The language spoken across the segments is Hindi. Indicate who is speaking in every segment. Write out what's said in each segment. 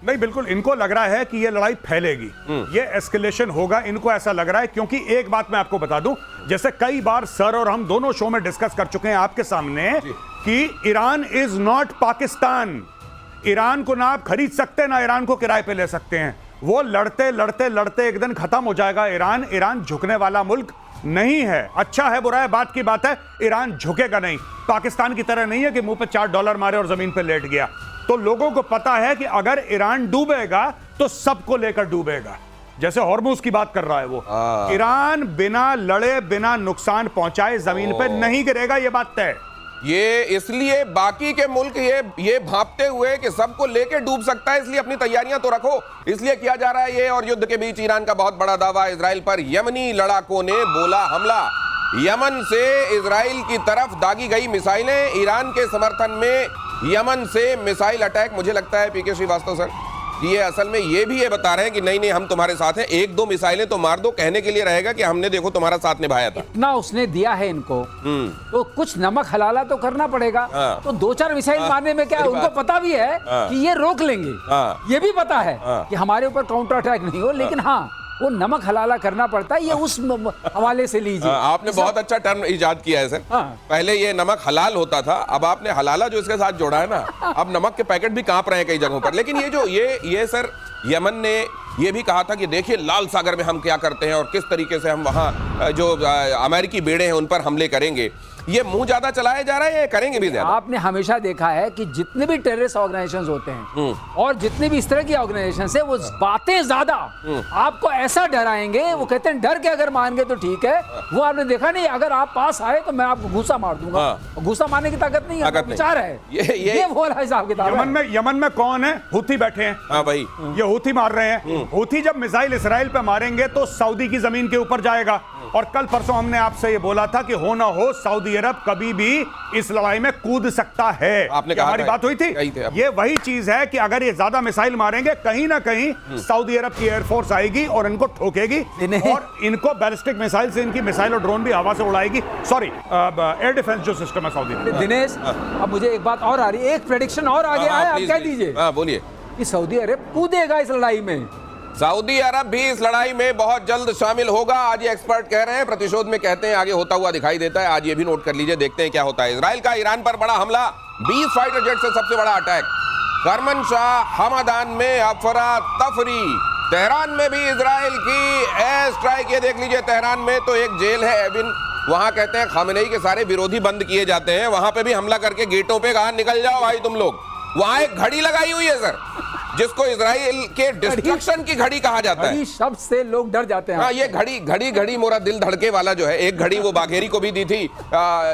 Speaker 1: नहीं, बिल्कुल इनको लग रहा है कि ये लड़ाई फैलेगी, ये एस्केलेशन होगा, इनको ऐसा लग रहा है। क्योंकि एक बात मैं आपको बता दूं, जैसे कई बार सर और हम दोनों शो में डिस्कस कर चुके हैं आपके सामने कि Iran is not Pakistan. Iran को ना आप खरीद सकते ना ईरान को किराए पे ले सकते हैं। वो लड़ते लड़ते लड़ते एक दिन खत्म हो जाएगा। ईरान झुकने वाला मुल्क नहीं है। अच्छा है बुरा है बात की बात है, ईरान झुकेगा नहीं। पाकिस्तान की तरह नहीं है कि मुंह पे $4 मारे और जमीन पे लेट गया। तो लोगों को पता है कि अगर ईरान डूबेगा तो सबको लेकर डूबेगा। जैसे हॉर्मुज की बात कर रहा है वो, ईरान बिना लड़े बिना नुकसान पहुंचाए जमीन पे नहीं गिरेगा, ये बात तय।
Speaker 2: ये इसलिए बाकी के मुल्क ये भांपते हुए कि सबको लेके डूब सकता है, इसलिए अपनी तैयारियां तो रखो, इसलिए किया जा रहा है ये। और युद्ध के बीच ईरान का बहुत बड़ा दावा इजराइल पर। यमनी लड़ाकों ने बोला हमला। यमन से इजराइल की तरफ दागी गई मिसाइलें, ईरान के समर्थन में यमन से मिसाइल अटैक। मुझे लगता है पीके श्रीवास्तव सर, ये असल में ये भी ये बता रहे हैं कि नहीं नहीं हम तुम्हारे साथ हैं, 1-2 मिसाइलें तो मार दो, कहने के लिए रहेगा कि हमने देखो तुम्हारा साथ निभाया था।
Speaker 3: इतना उसने दिया है इनको, तो कुछ नमक हलाला तो करना पड़ेगा। तो 2-4 मिसाइल मारने में क्या है, उनको पता भी है कि ये रोक लेंगे। ये भी पता है कि हमारे ऊपर काउंटर अटैक नहीं हो, लेकिन हाँ वो नमक हलाला करना पड़ता है। ये उस हवाले से लीजिए।
Speaker 2: आपने बहुत अच्छा टर्म इजाद किया है सर। पहले ये नमक हलाल होता था, अब आपने हलाला जो इसके साथ जोड़ा है ना, अब नमक के पैकेट भी कांप रहे हैं कई जगहों पर। लेकिन ये जो ये सर यमन ने ये भी कहा था कि देखिए लाल सागर में हम क्या करते हैं और किस तरीके से हम वहां जो अमेरिकी बेड़े हैं उन पर हमले करेंगे। ये मुंह ज्यादा चलाया जा रहा है, ये करेंगे भी ज्यादा।
Speaker 3: आपने हमेशा देखा है कि जितने भी टेररिस्ट ऑर्गेनाइजेशंस होते हैं और जितने भी इस तरह की ऑर्गेनाइजेशंस है, वो बातें ज्यादा आपको ऐसा डराएंगे। वो कहते हैं डर के अगर मान गए तो ठीक है। वो आपने देखा नहीं, अगर आप पास आए तो मैं आपको घूसा मार दूंगा। घूसा मारने की ताकत नहीं है, विचार है। ये बोला हिसाब किताब।
Speaker 1: यमन में कौन है? हूथी बैठे हैं।
Speaker 2: हाँ भाई,
Speaker 1: ये हूथी मार रहे हैं। हूथी जब मिसाइल इसराइल पे मारेंगे तो सऊदी की जमीन के ऊपर जाएगा। और कल परसों हमने आपसे ये बोला था कि हो ना हो सऊदी अरब कभी भी इस लड़ाई में कूद सकता है।
Speaker 2: आपने कहा
Speaker 1: हमारी बात हुई थी। ये वही चीज है कि अगर ये ज्यादा मिसाइल मारेंगे कहीं ना कहीं सऊदी अरब की एयरफोर्स आएगी और इनको ठोकेगी और इनको बैलिस्टिक मिसाइल से इनकी मिसाइल और ड्रोन भी हवा से उड़ाएगी। सॉरी, एयर डिफेंस जो सिस्टम है सऊदी में।
Speaker 3: दिनेश, अब मुझे एक बात और आ रही है, एक प्रेडिक्शन और आगे आया, आप कह दीजिए।
Speaker 2: बोलिए।
Speaker 3: कि सऊदी अरब कूदेगा इस लड़ाई में।
Speaker 2: सऊदी अरब भी इस लड़ाई में बहुत जल्द शामिल होगा, आज ये एक्सपर्ट कह रहे हैं। प्रतिशोध में कहते हैं आगे होता हुआ दिखाई देता है। आज ये भी नोट कर लीजिए, देखते हैं क्या होता है। इजराइल का ईरान पर बड़ा हमला, 20 फाइटर जेट से सबसे बड़ा अटैक। करमनशाह हमदान में अफरा तफरी। तेहरान में भी इजराइल की एयर स्ट्राइक। ये देख लीजिए, तेहरान में तो एक जेल है एविन, वहां कहते हैं खामेनेई के सारे विरोधी बंद किए जाते हैं। वहां पे भी हमला करके गेटों पे कहा निकल जाओ भाई तुम लोग। वहां एक घड़ी लगाई हुई है सर, जिसको इजराइल के डिस्ट्रक्शन की घड़ी कहा जाता है।
Speaker 3: शब्द से लोग डर जाते हैं।
Speaker 2: हाँ, ये घड़ी मोरा दिल धड़के वाला जो है, एक घड़ी वो बाघेरी को भी दी थी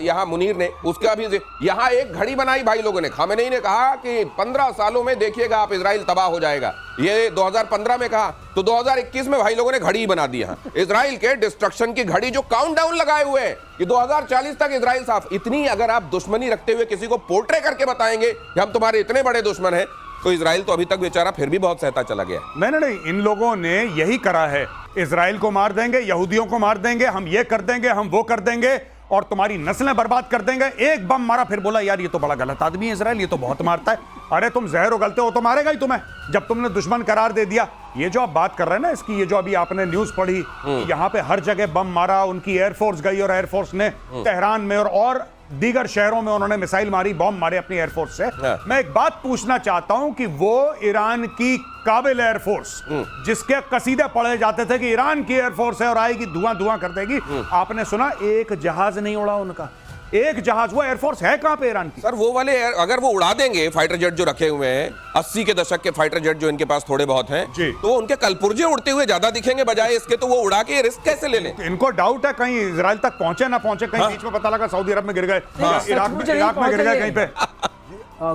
Speaker 2: यहाँ मुनीर ने, उसका भी यहाँ एक घड़ी बनाई भाई लोगों ने। खामेनेई ने कहा कि 15 सालों में देखिएगा आप इजराइल तबाह हो जाएगा। ये 2015 में कहा, तो 2021 में भाई लोगों ने घड़ी बना दी। इजराइल के डिस्ट्रक्शन की घड़ी जो काउंटडाउन लगाए हुए हैं कि 2040 तक इजराइल साफ। इतनी अगर आप दुश्मनी रखते हुए किसी को पोर्ट्रे करके बताएंगे कि हम तुम्हारे इतने बड़े दुश्मन हैं, तो इजराइल तो अभी तक बेचारा फिर भी बहुत सहता चला गया।
Speaker 1: नहीं, इन लोगों ने यही करा है। इजराइल को मार देंगे, यहूदियों को मार देंगे, हम ये कर देंगे, हम वो कर देंगे और तुम्हारी नस्लें बर्बाद कर देंगे। एक बम मारा, फिर बोला यार ये तो बड़ा गलत आदमी है इजराइल, ये तो बहुत मारता है। अरे तुम जहर उगलते हो तो मारेगा ही तुम्हें, जब तुमने दुश्मन करार दे दिया। ये जो आप बात कर रहे हैं ना इसकी, ये जो अभी आपने न्यूज पढ़ी, यहाँ पे हर जगह बम मारा, उनकी एयरफोर्स गई और एयरफोर्स ने तेहरान में और दीगर शहरों में उन्होंने मिसाइल मारी, बॉम्ब मारे अपनी एयरफोर्स से। मैं एक बात पूछना चाहता हूं कि वो ईरान की काबिल एयरफोर्स जिसके कसीदे पढ़े जाते थे कि ईरान की एयरफोर्स है और आएगी धुआं धुआं कर देगी, आपने सुना एक जहाज नहीं उड़ा उनका? एक जहाज, वो एयरफोर्स है कहां पे ईरान की?
Speaker 2: सर वो वाले अगर वो उड़ा देंगे फाइटर जेट जो रखे हुए हैं, 80 के दशक के फाइटर जेट जो इनके पास थोड़े बहुत हैं, तो उनके कलपुर्जे उड़ते हुए ज्यादा दिखेंगे बजाय इसके। तो वो उड़ा के रिस्क कैसे ले लें?
Speaker 1: इनको डाउट है कहीं इजराइल तक पहुंचे ना पहुंचे, कहीं बीच में पता लगा सऊदी अरब में गिर गए, इराक में गिर गए कहीं पे।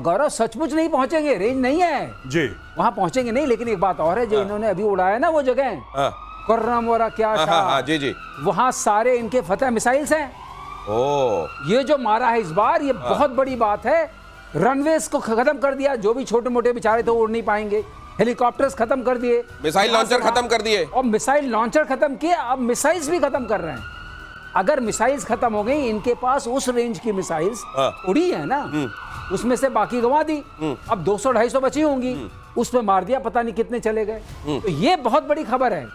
Speaker 3: गौरव सचमुच नहीं पहुंचेंगे, रेंज नहीं है जी, वहां पहुंचेंगे नहीं। लेकिन एक बात और है, जो इन्होंने अभी उड़ाया ना वो जगह कुर्रम और क्या
Speaker 2: जी,
Speaker 3: वहां सारे इनके फतह मिसाइल्स हैं। ये जो मारा है इस बार, ये बहुत बड़ी बात है। रनवेज को खत्म कर दिया, जो भी छोटे मोटे बेचारे थे उड़ नहीं पाएंगे। हेलीकॉप्टर्स खत्म कर दिए,
Speaker 2: मिसाइल लॉन्चर खत्म कर दिए,
Speaker 3: और मिसाइल लॉन्चर खत्म किए, अब मिसाइल्स भी खत्म कर रहे हैं। अगर मिसाइल्स खत्म हो गई, इनके पास उस रेंज की मिसाइल्स उड़ी है ना, उसमें से बाकी गंवा दी, अब 200-250 बची होंगी। उसमें मार दिया, पता नहीं कितने चले गए। तो ये बहुत बड़ी खबर है।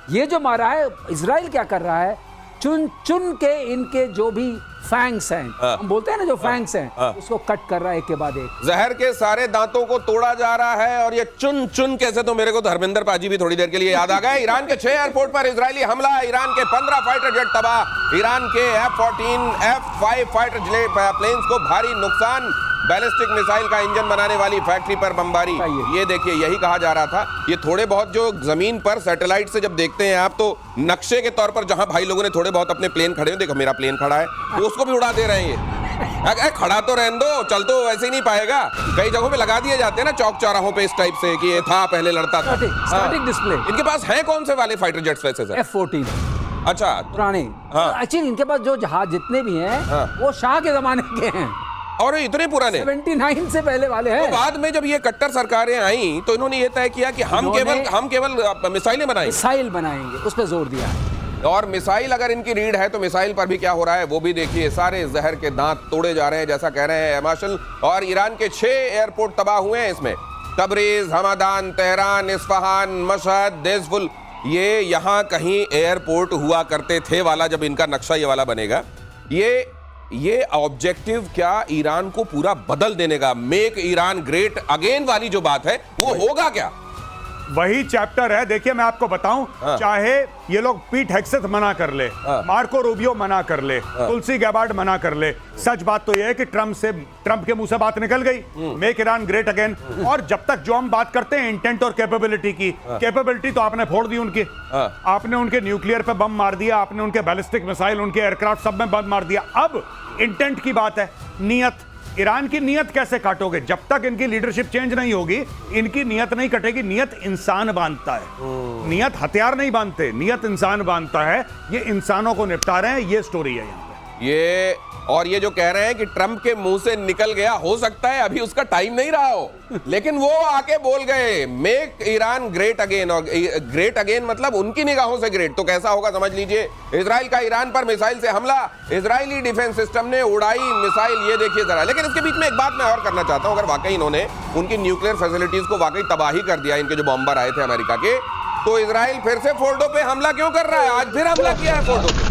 Speaker 3: ये जो मारा है, इजराइल क्या कर रहा है, चुन चुन के इनके जो भी फैंग्स हैं, हम बोलते हैं ना जो फैंग्स हैं, उसको कट कर रहा है एक के बाद एक।
Speaker 2: जहर के सारे दांतों को तोड़ा जा रहा है और ये चुन चुन कैसे, तो मेरे को धर्मेंद्र पाजी भी थोड़ी देर के लिए याद आ गया। ईरान के 6 एयरपोर्ट पर इजरायली हमला, ईरान के 15 फाइटर जेट तबाह, ईरान के F-14, F-5 फाइटर प्लेन्स को भारी नुकसान, बैलिस्टिक मिसाइल का इंजन बनाने वाली फैक्ट्री पर बमबारी। ये देखिए, यही कहा जा रहा था। ये थोड़े बहुत जो जमीन पर सैटेलाइट से जब देखते हैं आप, तो नक्शे के तौर पर जहां भाई लोगों ने थोड़े बहुत अपने प्लेन खड़े हैं, देखो मेरा प्लेन खड़ा है, तो उसको भी उड़ा दे रहे हैं ये। खड़ा तो रहने दो, चल तो वैसे ही नहीं पाएगा। कई जगहों पे लगा दिए जाते हैं ना चौक चौराहों पे इस टाइप से कि ये था, पहले लड़ता था।
Speaker 3: Static display.
Speaker 2: इनके पास हैं कौन से वाले फाइटर जेट्स वैसे सर?
Speaker 3: F-14
Speaker 2: अच्छा,
Speaker 3: पुराने। एक्चुअली इनके पास जो जहाज जितने भी हैं वो शाह के जमाने के हैं,
Speaker 2: और इतने पुराने
Speaker 3: 79 से पहले वाले हैं।
Speaker 2: तो बाद में जब ये कट्टर सरकारें आई तो इन्होंने ये तय किया कि हम केवल मिसाइलें बनाएंगे,
Speaker 3: मिसाइल बनाएंगे, उस पर जोर दिया।
Speaker 2: और मिसाइल अगर इनकी रीढ़ है तो मिसाइल पर भी क्या हो रहा है वो भी देखिए। सारे जहर के दांत तोड़े जा रहे हैं जैसा कह रहे हैं मार्शल। और ईरान के 6 एयरपोर्ट तबाह हुए हैं इसमें, Tabriz, Hamdan, Tehran, Isfahan, Mashhad, देजफुल। ये यहाँ कहीं एयरपोर्ट हुआ करते थे वाला जब इनका नक्शा ये वाला बनेगा, ये ऑब्जेक्टिव क्या ईरान को पूरा बदल देने का, मेक ईरान ग्रेट अगेन वाली जो बात है वो होगा क्या?
Speaker 1: वही चैप्टर है। देखिए मैं आपको बताऊं, चाहे ये लोग पीट हेग्सेथ मना कर ले, मार्को रूबियो मना कर ले, तुलसी गैबार्ड मना कर ले, सच बात तो ये है कि ट्रंप के मुंह से बात निकल गई, मेक ईरान ग्रेट अगेन। और जब तक जो हम बात करते हैं इंटेंट और कैपेबिलिटी की, कैपेबिलिटी तो आपने फोड़ दी उनकी। आपने उनके न्यूक्लियर पे बम मार दिया, आपने उनके बैलिस्टिक मिसाइल, उनके एयरक्राफ्ट सब में बम मार दिया। अब इंटेंट की बात है, नियत। ईरान की नियत कैसे काटोगे? जब तक इनकी लीडरशिप चेंज नहीं होगी, इनकी नियत नहीं कटेगी। नियत इंसान बांधता है, नियत हथियार नहीं बांधते, नियत इंसान बांधता है। ये इंसानों को निपटा रहे हैं, ये स्टोरी है यहाँ पे।
Speaker 2: ये जो कह रहे हैं कि ट्रंप के मुंह से निकल गया, हो सकता है अभी उसका टाइम नहीं रहा हो, लेकिन वो आके बोल गए मेक ईरान ग्रेट अगेन। और ग्रेट अगेन मतलब उनकी निगाहों से ग्रेट तो कैसा होगा समझ लीजिए। इजराइल का ईरान पर मिसाइल से हमला, इजरायली डिफेंस सिस्टम ने उड़ाई मिसाइल, ये देखिए जरा। लेकिन इसके बीच में एक बात मैं और करना चाहता हूं, अगर वाकई इन्होंने उनकी न्यूक्लियर फैसिलिटीज को वाकई तबाही कर दिया, इनके जो बॉम्बर आए थे अमेरिका के, तो इजराइल फिर से फोर्डो पे हमला क्यों कर रहा है? आज फिर हमला किया है फोर्डो पे।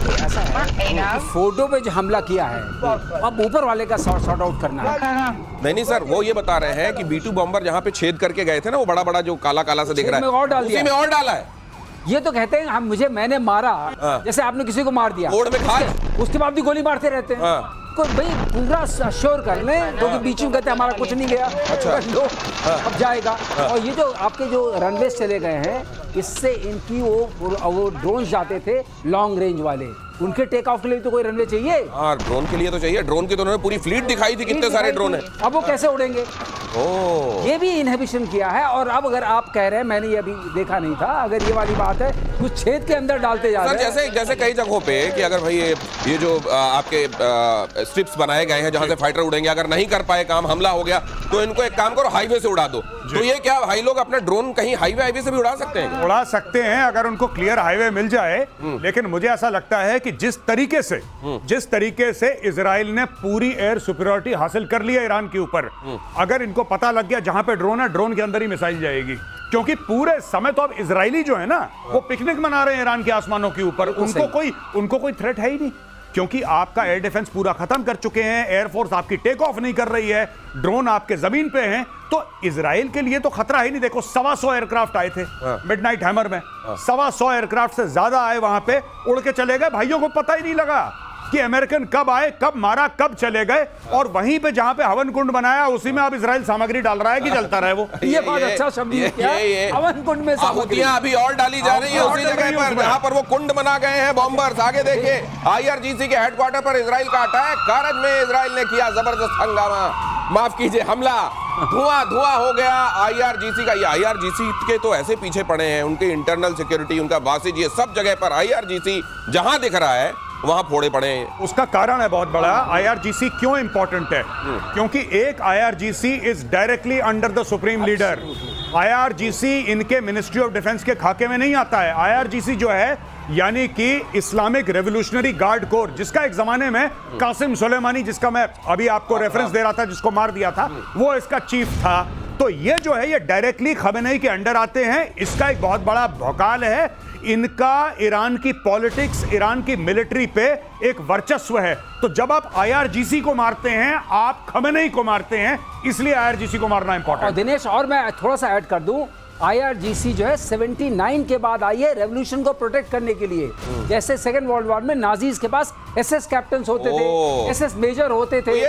Speaker 3: ऐसा है, फोटो पे जो हमला किया है अब ऊपर वाले का सॉर्ट आउट करना है।
Speaker 2: नहीं सर, वो ये बता रहे हैं कि B-2 बॉम्बर जहां पे छेद करके गए थे ना, वो बड़ा बड़ा जो काला काला से दिख रहा है,
Speaker 3: और डाल दिया,
Speaker 2: उसी में और डाला है।
Speaker 3: ये तो कहते हैं मैंने मारा, जैसे आपने किसी को मार दिया,
Speaker 2: ओड़ में खाद,
Speaker 3: उसके बाद भी गोली मारते रहते हैं। कोई भाई पूरा श्योर कर लें, क्योंकि बीच में कहते हैं हमारा कुछ नहीं गया, लो अब जाएगा। और ये जो आपके जो रनवे चले गए हैं, इससे इनकी वो ड्रोन जाते थे लॉन्ग रेंज वाले, उनके टेक ऑफ के लिए तो कोई रनवे चाहिए।
Speaker 2: हाँ, ड्रोन के लिए तो चाहिए। ड्रोन की तो उन्होंने पूरी फ्लीट दिखाई थी, कितने सारे ड्रोन है।
Speaker 3: अब वो कैसे उड़ेंगे? ये भी इनहिबिशन किया है। और अब अगर आप कह रहे हैं, मैंने ये अभी देखा नहीं था, अगर ये वाली बात है, कुछ छेद के अंदर डालते जा रहे हैं।
Speaker 2: जैसे कई जगहों पे कि अगर भाई ये जो आपके स्ट्रिप्स बनाए गए हैं जहां से फाइटर उड़ेंगे, अगर नहीं कर पाए काम, हमला हो गया, तो इनको एक काम करो, हाईवे से उड़ा दो। तो ये क्या भाई लोग अपना ड्रोन कहीं हाईवे से भी उड़ा सकते हैं?
Speaker 1: उड़ा सकते हैं अगर उनको क्लियर हाईवे मिल जाए। लेकिन मुझे ऐसा लगता है कि जिस तरीके से इजराइल ने पूरी एयर सुपीरियरिटी हासिल कर ली है ईरान के ऊपर, अगर इनको पता लग गया जहां पे ड्रोन है, ड्रोन के अंदर ही मिसाइल जाएगी। क्योंकि पूरे समय तो अब इजरायली जो है ना, वो पिकनिक मना रहे हैं ईरान के आसमानों के ऊपर। उनको कोई थ्रेट है ही नहीं, क्योंकि आपका एयर डिफेंस पूरा खत्म कर चुके हैं, एयरफोर्स आपकी टेक ऑफ नहीं कर रही है, ड्रोन आपके जमीन पे हैं, तो इजराइल के लिए तो खतरा ही नहीं। देखो 125 एयरक्राफ्ट आए थे मिडनाइट हैमर में, 125 एयरक्राफ्ट से ज्यादा आए, वहां पे उड़ के चले गए। भाइयों को पता ही नहीं लगा कि अमेरिकन कब आए, कब मारा, कब चले गए। और वहीं पे जहां पे हवन कुंड बनाया, उसी में अब इजराइल सामग्री डाल रहा है कि जलता रहे वो।
Speaker 3: ये बात अच्छा शब्द है क्या? हवन कुंड में
Speaker 2: आहुतियां अभी और डाली जा रही है उसी जगह पर जहां पर वो कुंड बना गए हैं बॉम्बर्स। आगे देखिए, IRGC के हेडक्वार्टर पर इजराइल का अटैक, कारज में इजराइल ने किया जबरदस्त हंगामा, माफ कीजिए हमला, धुआं हो गया IRGC का। ये IRGC के तो ऐसे पीछे पड़े हैं, उनके इंटरनल सिक्योरिटी, उनका बासिज, ये सब जगह पर IRGC जहां दिख रहा है वहां फोड़े पड़े हैं।
Speaker 1: उसका कारण है बहुत बड़ा। IRGC क्यों इंपॉर्टेंट है? क्योंकि एक IRGC is directly under the supreme leader. IRGC इनके मिनिस्ट्री ऑफ डिफेंस के खाके में नहीं आता है। IRGC जो है, यानी कि इस्लामिक रेवोल्यूशनरी गार्ड कोर, जिसका एक जमाने में कासिम सुलेमानी, जिसका मैं अभी आपको रेफरेंस दे रहा था, जिसको मार दिया था, वो इसका चीफ था। तो ये जो है ये डायरेक्टली खमेनेई के अंडर आते हैं। इसका एक बहुत बड़ा भौकाल है, इनका ईरान की पॉलिटिक्स, ईरान की मिलिट्री पे एक वर्चस्व है। तो जब आप आईआरजीसी को मारते हैं, आप खमेनेई को मारते हैं, इसलिए आईआरजीसी को मारना
Speaker 3: और
Speaker 1: इंपॉर्टेंट।
Speaker 3: दिनेश, और मैं थोड़ा सा ऐड कर दूं, आईआरजीसी जो है 79 के बाद आई है रेवोल्यूशन को प्रोटेक्ट करने के लिए। जैसे सेकेंड वर्ल्ड वॉर में नाजीज के पास एसएस कैप्टन होते थे, एसएस मेजर होते थे।